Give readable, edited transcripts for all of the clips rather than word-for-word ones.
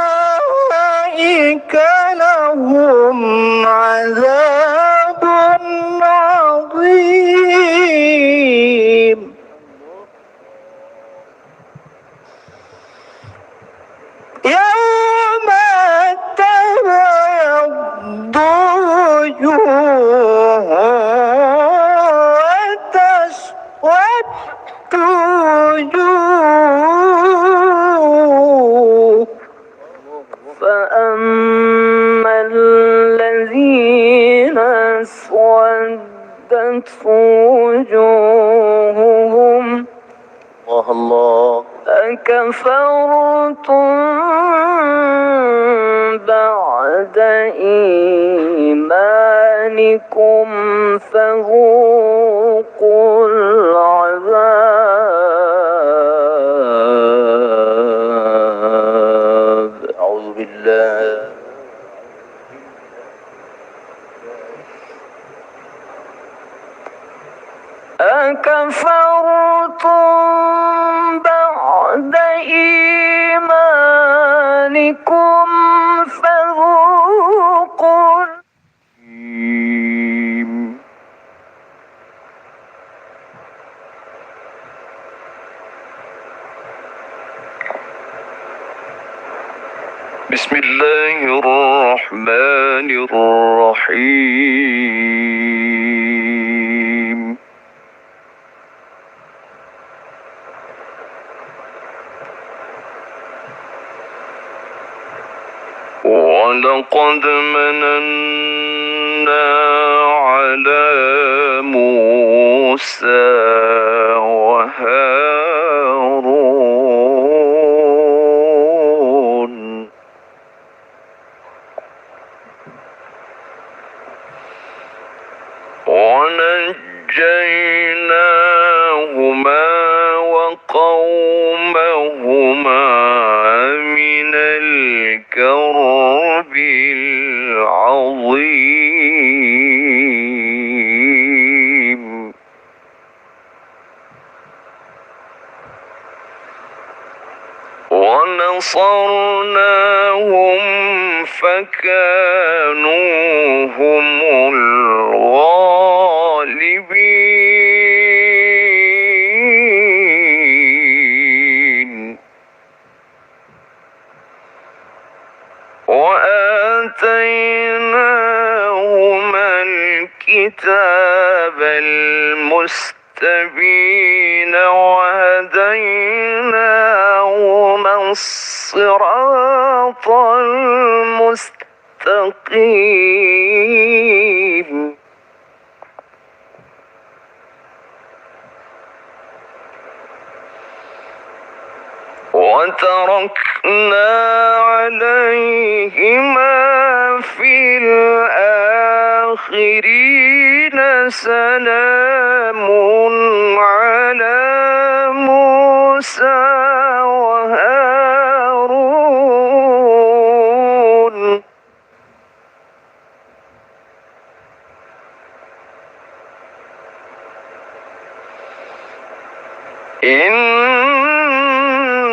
فأولئك لهم عذاب عظيم يوم تبيض وجوه وتسود وجوه فأما الذين اسودت وجوههم الله أكفرتم بعد إيمانكم فذوقوا العذاب أعوذ بالله أكفرتم بعد إيمانكم فذوقوا بسم الله الرحمن الرحيم ولقد مننا على موسى وهارون ونجيناهما وقومهما من الكرب العظيم ونصرناهم فكانوا هم الغالبين وآتيناهما الكتاب المستبين وهديناهما الصراط المستقيم وتركنا عليهما في الآخرين سلام على موسى وهارون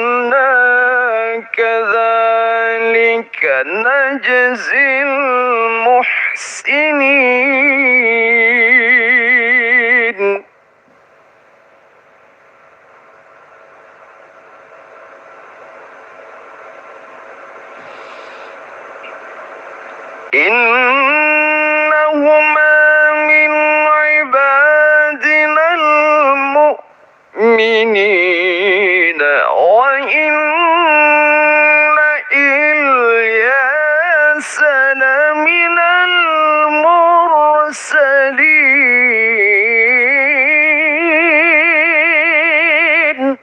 إنا كذلك نجزي المحسنين إنهما من عبادنا المؤمنين وإن إلياس لمن المرسلين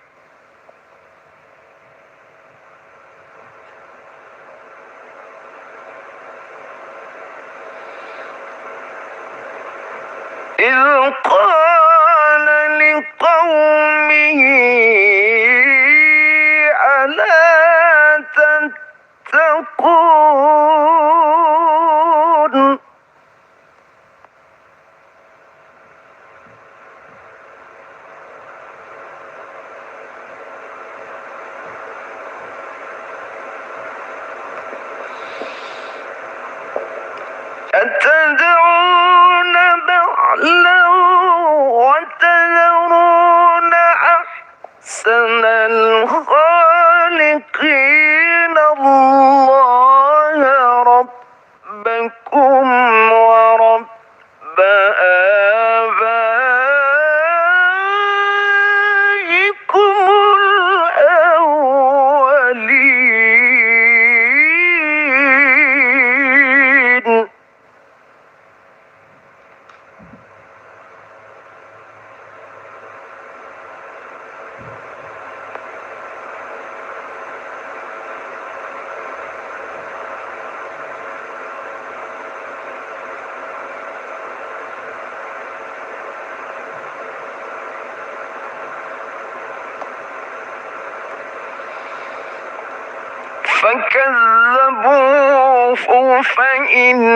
إذ قال لقومه ألا تتقون أتدعون بعلا وتذرون أحسن الخالقين الله ربكم ورب آبائكم الأولين. فكذبوه فإنهم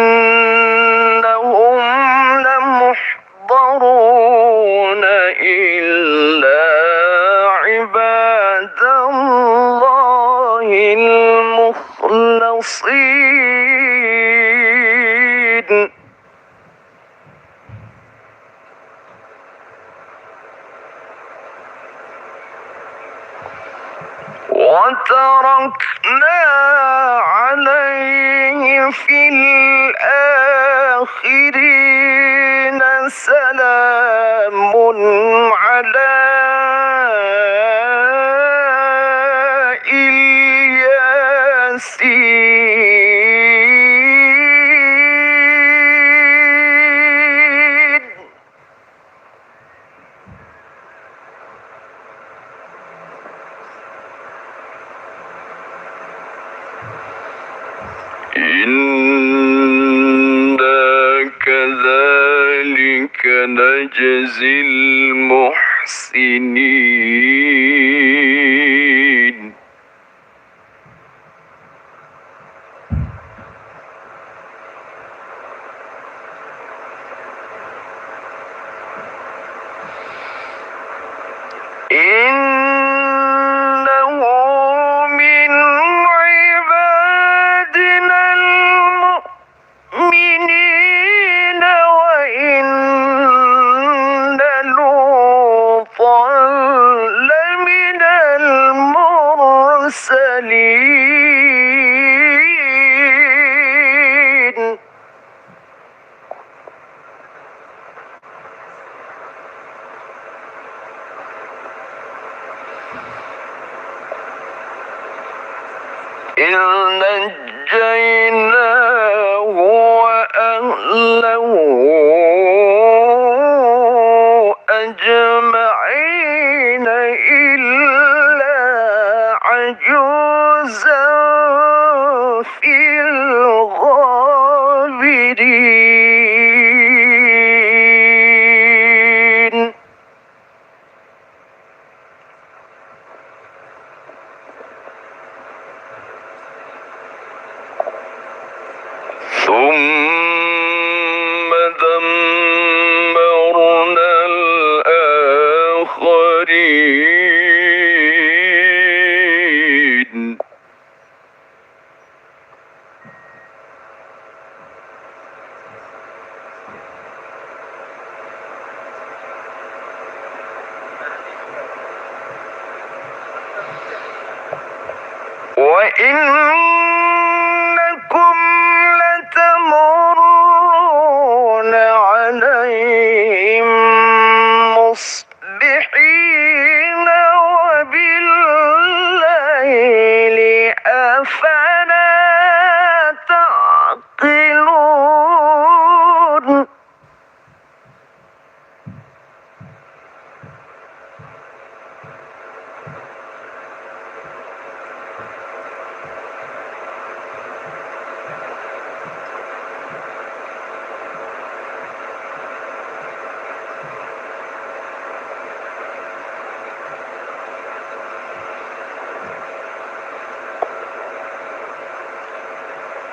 لمحضرون إلا عباد الله المخلصين. وتركنا عليه في الآخرين سلام على الياسين. إنا كذلك نجزي المحسنين. إنه من عبادنا المؤمنين وإن لوطا لمن المرسلين. إذ نجيناه وأهله أجمعين إلا عجوزا في الغابرين. ثم دمرنا الآخرين. وإنكم لتمرون عليهم مصبحين وبالليل أفلا تعقلون.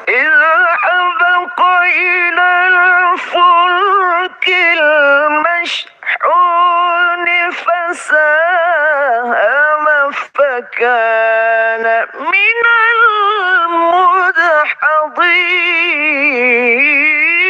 إذ أبق إلى الفلك المشحون فساهم فكان من المدحضين.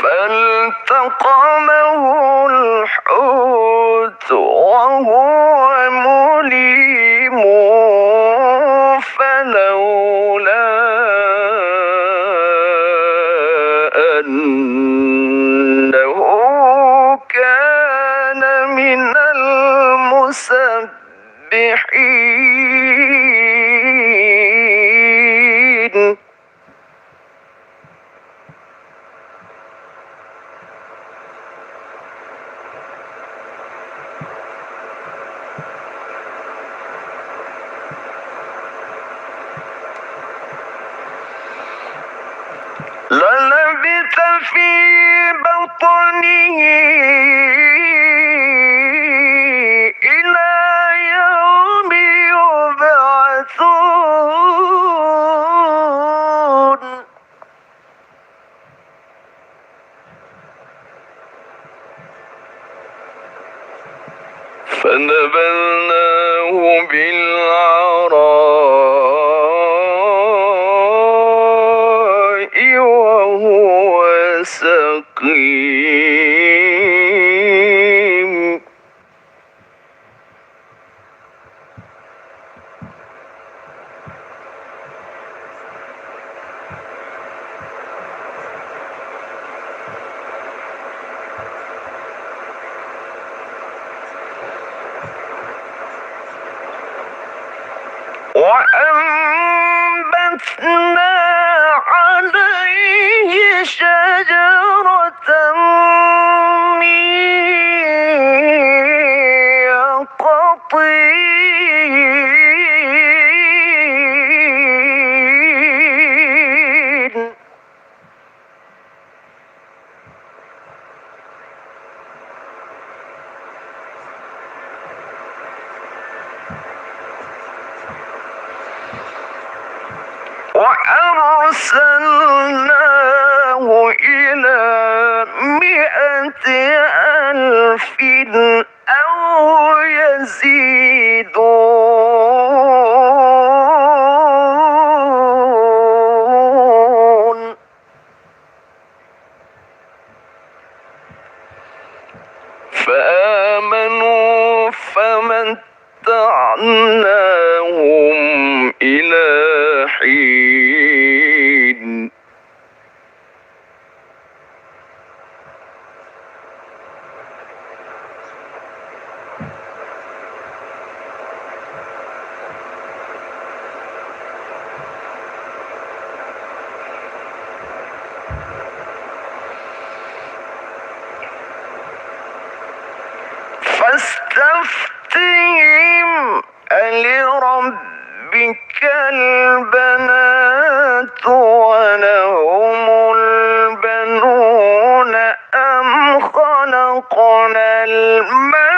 فالتقمه الحوت وهو مليم فلولا أنه كان من المسبحين للبث في بطنه إلى يوم يبعثون فنبذناه بالعراء وهو سقيم وأنبتنا عليه شجرة من يقطين وأرسلناه إلى 100,000 أو يزيدون فآمنوا فمتعناهم إلى حين فاستفتهم ألربك البنات ولهم البنون أم خلقنا الملائكة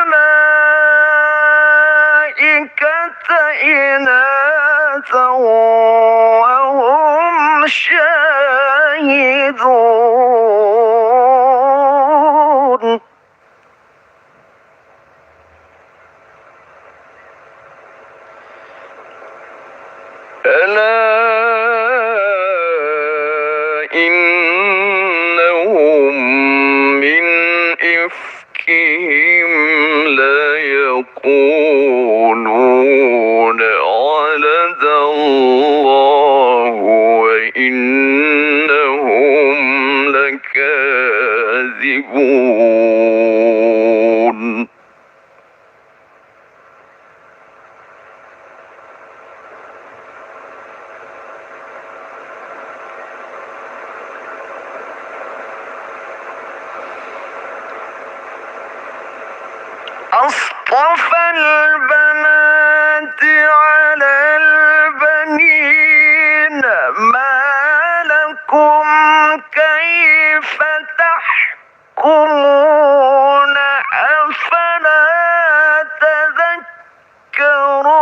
إناثا وهم شاهدون ألا إنهم من إفكهم ليقولون ولد الله وإنهم لكاذبون أصطفى البنات على البنين ما لكم كيف تحكمون أفلا تذكرون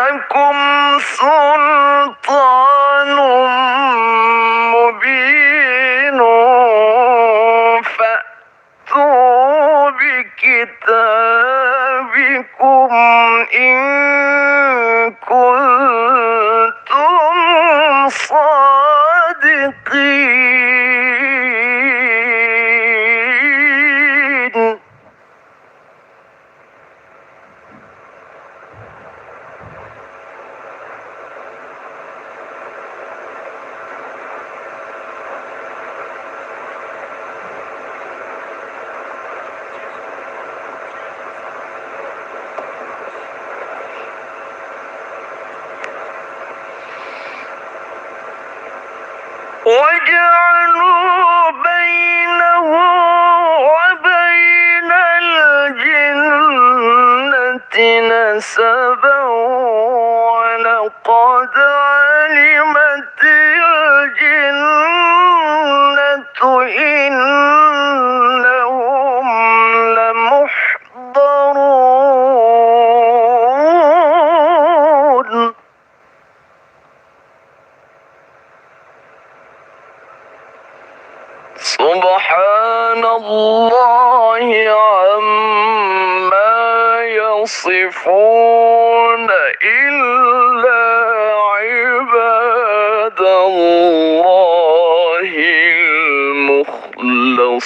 لكم سلطان مبين فأتوا بكتابكم إن كنتم صادقين. وجعلوا بينه وبين الجنة نسبا ولقد علمت الجنة إنهم لمحضرون. سبحان الله عما يصفون إلا عباد الله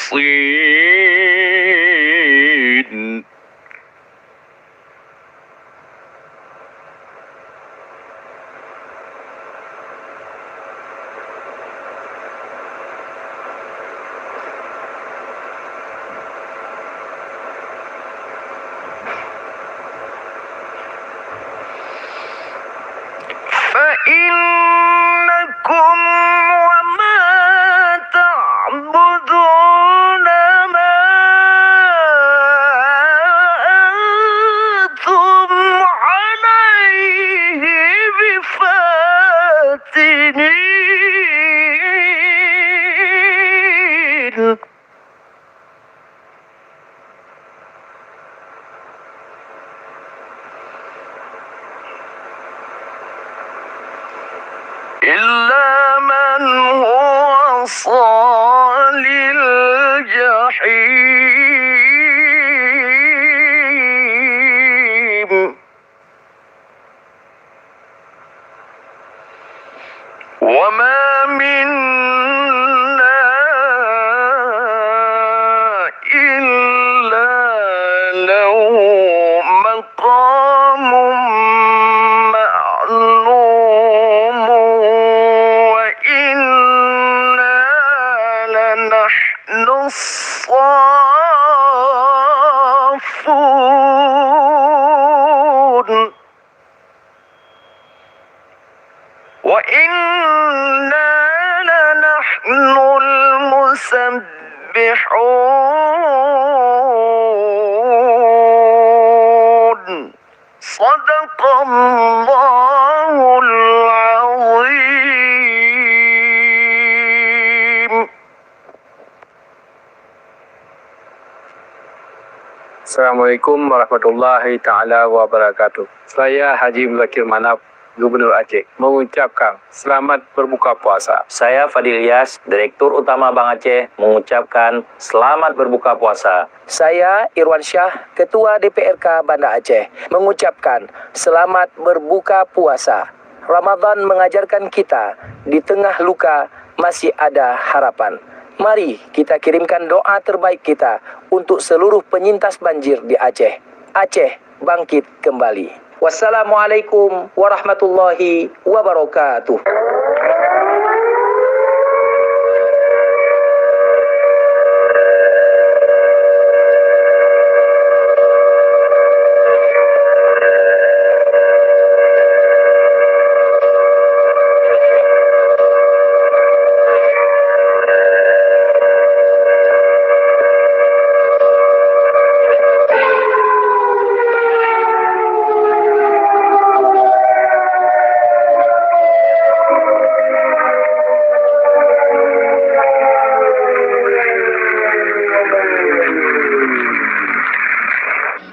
المخلصين. فإنكم وما تعبدون ما أنتم عليه بفاتنين. إلا من هو صال الجحيم وما منا إلا له مقام معلوم وإنا لنحن الصافون وإنا لنحن المسبحون. صدق الله العظيم. Assalamualaikum warahmatullahi taala wabarakatuh. Saya Haji Muzakir Manaf, Gubernur Aceh, mengucapkan selamat berbuka puasa. Saya Fadil Ilyas, Direktur Utama Bank Aceh, mengucapkan selamat berbuka puasa. Saya Irwan Syah, Ketua DPRK Banda Aceh, mengucapkan selamat berbuka puasa. Ramadan mengajarkan kita, di tengah luka masih ada harapan. Mari kita kirimkan doa terbaik kita untuk seluruh penyintas banjir di Aceh. Aceh bangkit kembali. Wassalamualaikum warahmatullahi wabarakatuh.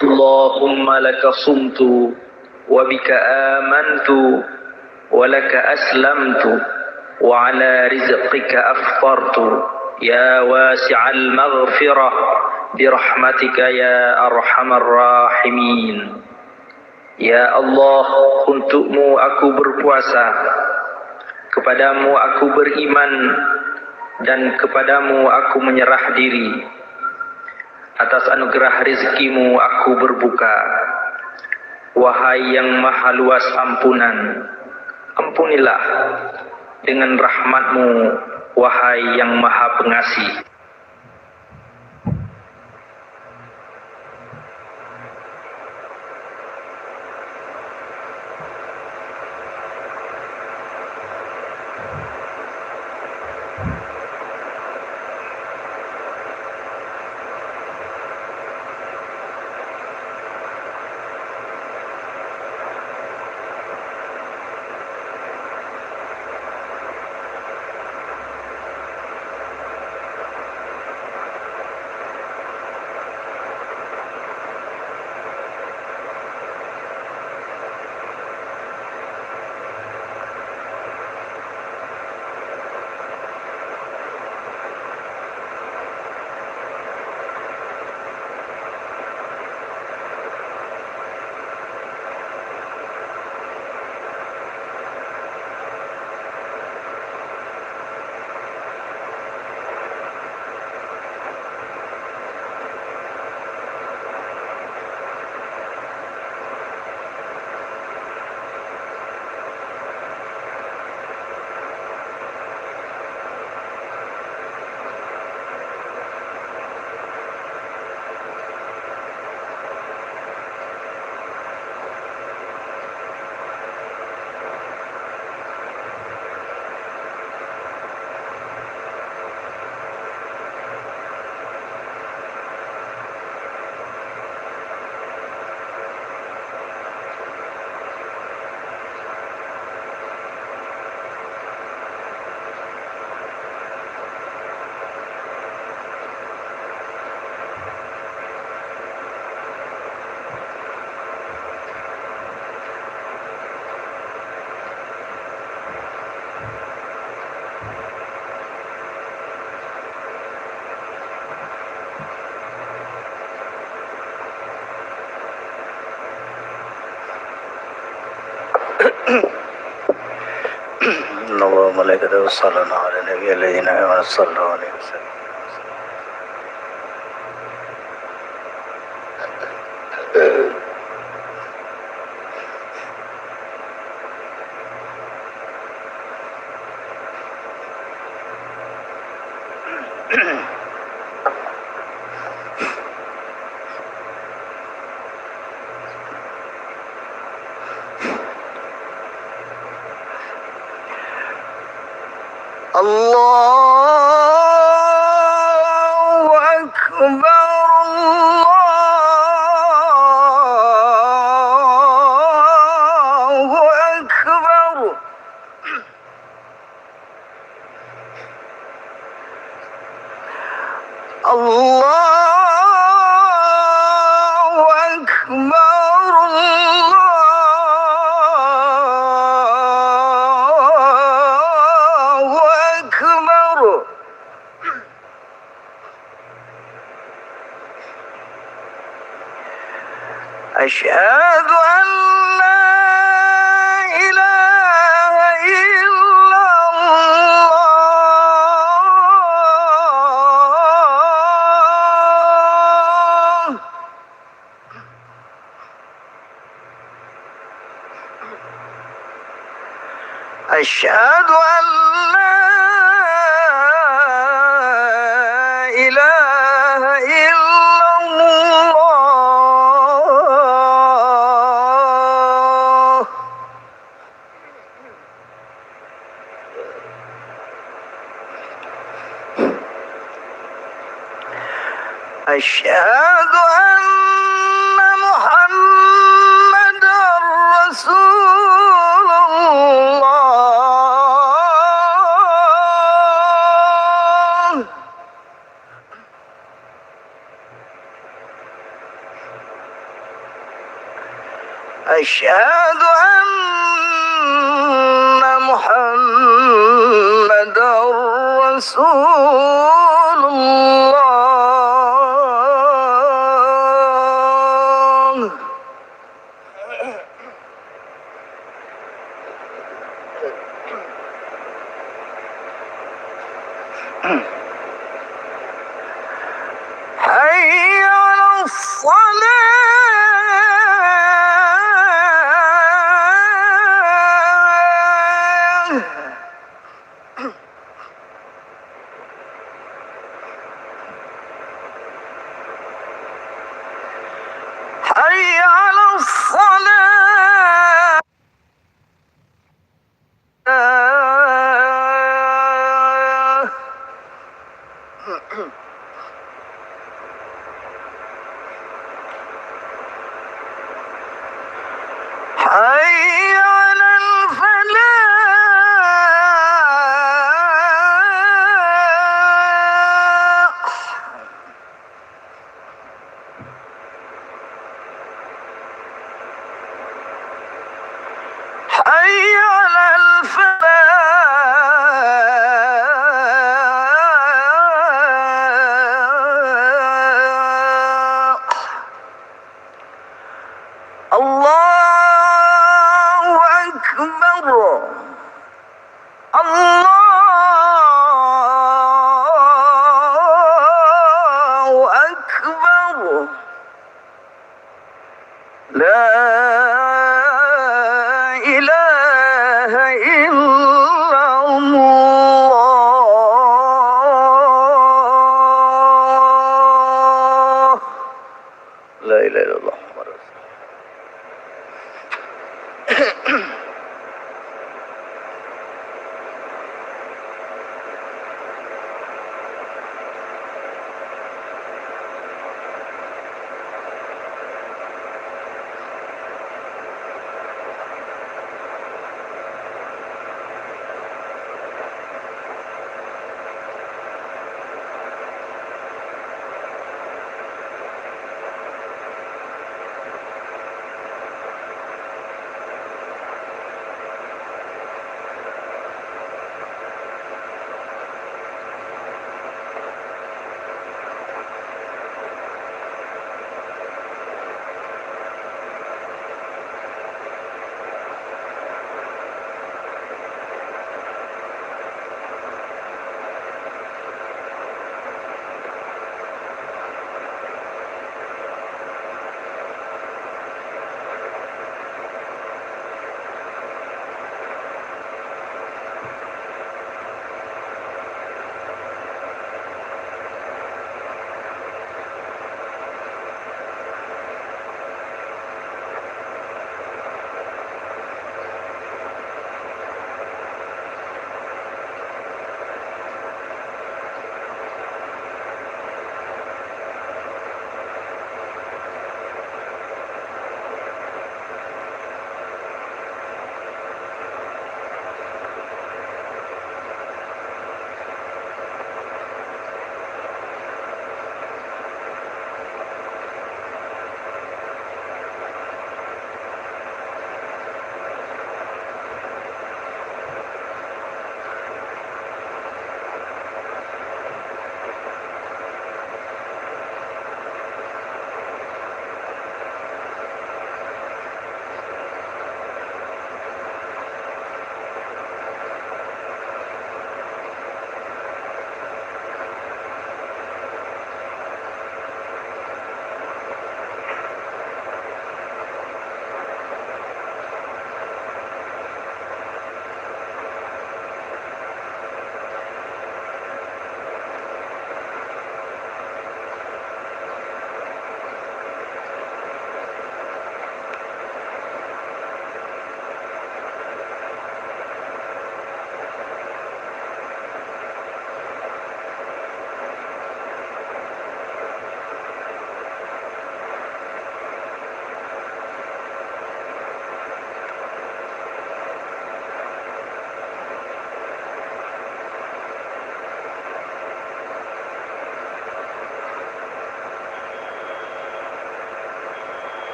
Allahumma laka sumtu وبك آمنت ولك أسلمت وعلى رزقك أفطرت يا واسع المغفرة برحمتك يا أرحم الراحمين. Ya Allah, untukmu aku berpuasa, kepadamu aku beriman, dan kepadamu aku menyerah diri. Atas anugerah rezekimu aku berbuka. Wahai yang maha luas ampunan, ampunilah dengan rahmatmu, wahai yang maha pengasih. إن الله وملائكته يصلون على النبي الذين آمنوا صلوا عليه وسلم. الله أكبر الله أكبر الله أكبر الله أكبر. أشهد أن لا إله إلا الله. أشهد أن لا إله إلا الله. أشهد أن محمدا رسول الله. أشهد أن محمدا رسول الله. حي على الصلاة. حي على الصلاة. حي على الفلاح. حي على الفلاح. الله أكبر. الله أكبر. لا إله إلا الله. لا إله إلا الله.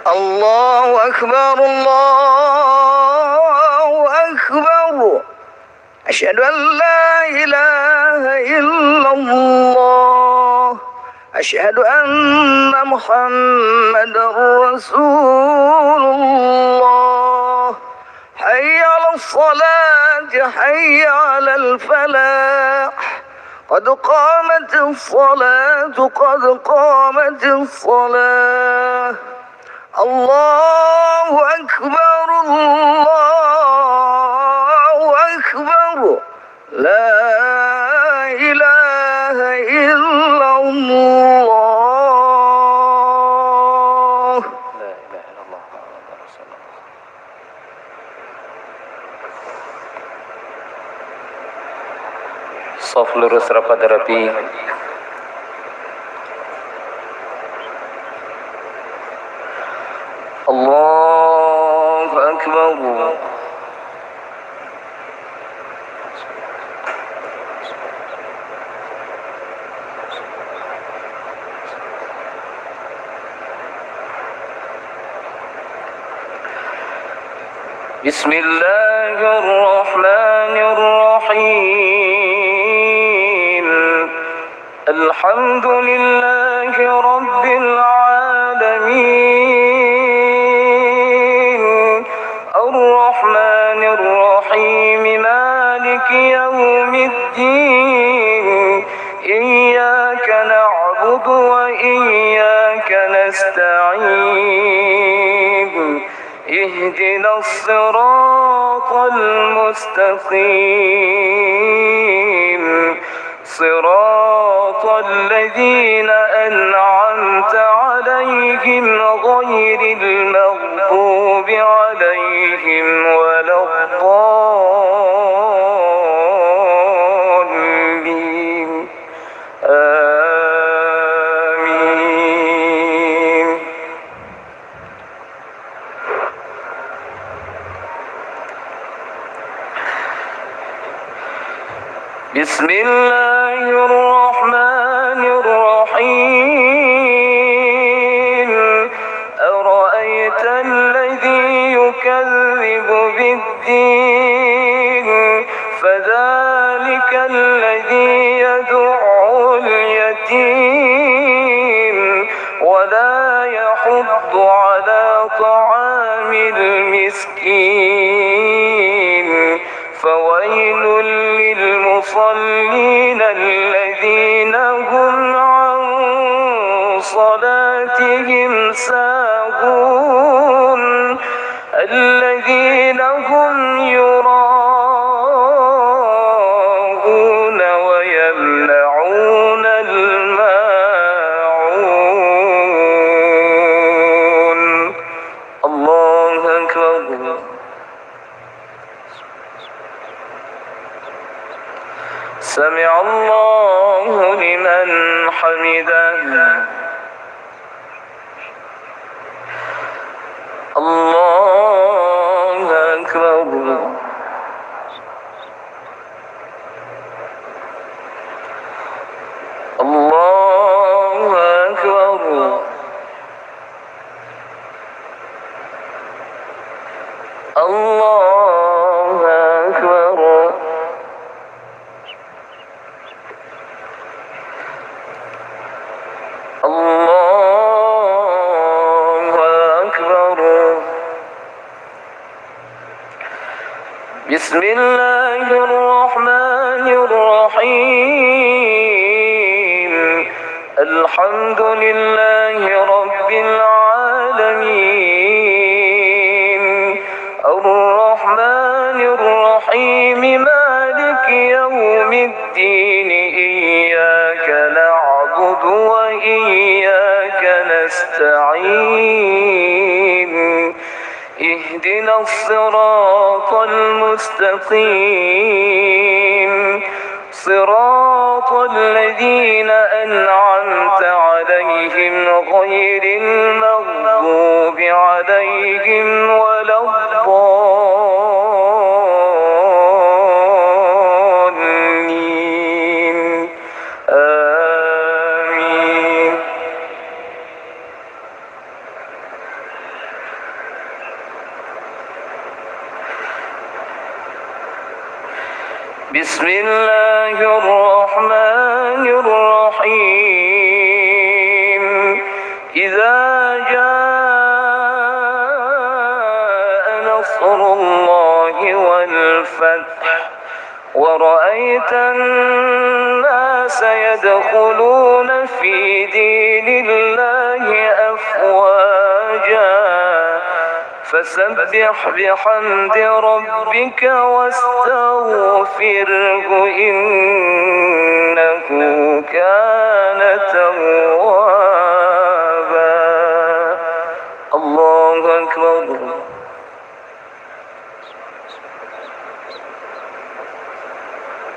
الله أكبر الله أكبر أشهد أن لا إله إلا الله أشهد أن محمد رسول الله حي على الصلاة حي على الفلاح قد قامت الصلاة قد قامت الصلاة الله أكبر الله أكبر لا إله إلا الله لا إله إلا الله محمد رسول الله. Saf lurus rapat rapi. الله أكبر بسم الله الرحمن الرحيم الحمد لله رب العالمين الرحمن الرحيم مالك يوم الدين إياك نعبد وإياك نستعين اهدنا الصراط المستقيم صراط الذين أنعمت عليهم غير المغضوب عليهم ولا الضالين آمين. بسم الله الرحمن الرحيم أرأيت الذي يكذب بالدين فذلك الذي يدعو اليتيم ولا يحض على طعام المسكين فويل للمصلين الذين هم عن صلاتهم ساهون الذين هم يراءون ويمنعون الماعون. الله أكبر. سمع الله لمن حمده. الله أكبر. الله أكبر. الله أكبر. الله أكبر. بسم الله الرحمن الرحيم الحمد لله رب العالمين الرحمن الرحيم مالك يوم الدين إياك نعبد وإياك نستعين اهدنا الصراط المستقيم صراط الذين أنعمت عليهم غير المغضوب عليهم ولا الضالين آمين. بسم الله الرحمن الرحيم إذا جاء نصر الله والفتح ورأيت الناس يدخلون في دين الله أفواجا فسبح بحمد ربك واستغفره إنه كان توابا. الله أكبر.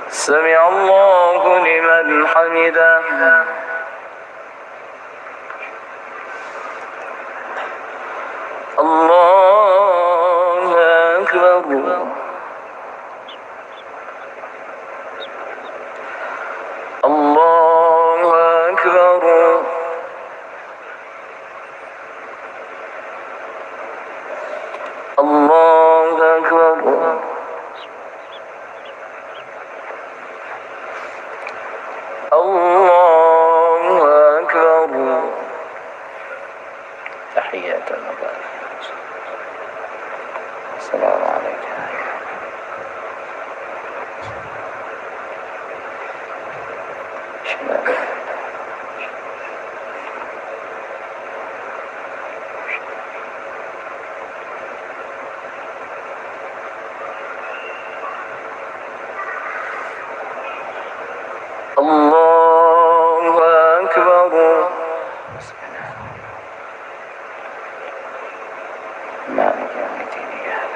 سمع الله لمن حمده. الله أكبر. الله أكبر. الله أكبر. الله أكبر. تحية المبارك. السلام عليكم. الله أكبر. مالك يوم الدين إياك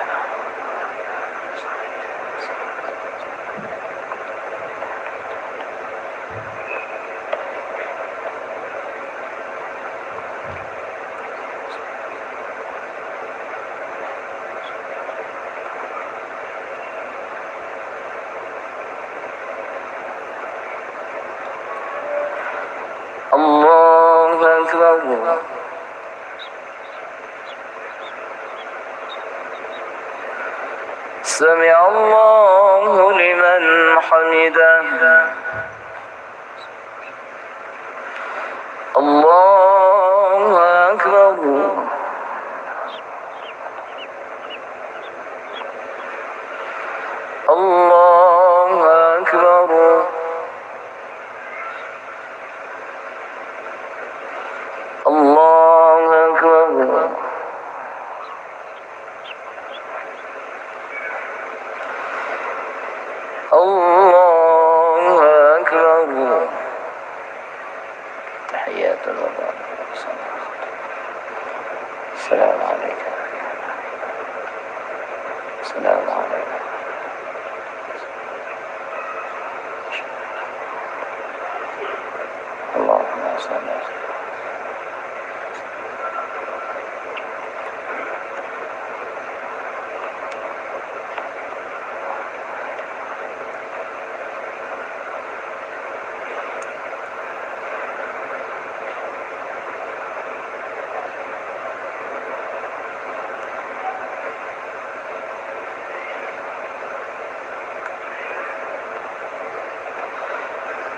الله أكبر. سمع الله لمن حمده. الله أكبر. الله أكبر. الله أكبر. الله أكبر. تحيات الوضع. السلام عليكم. السلام عليكم. اللهم صل على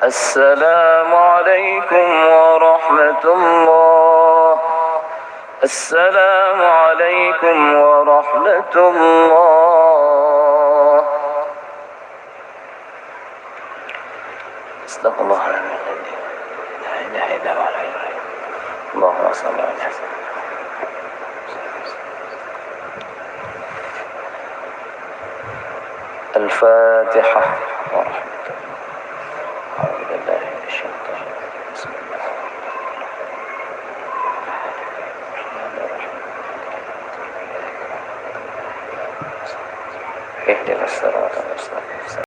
السلام عليكم ورحمة الله. السلام عليكم ورحمة الله. استغفر الله العظيم. لا إله إلا هو الحي القيوم. اللهم صل على سيدنا الفاتحة ورحمة الله. أعوذ بالله من الشيطان الرجيم. بسم الله الرحمن الرحيم. اهدنا الصراط المستقيم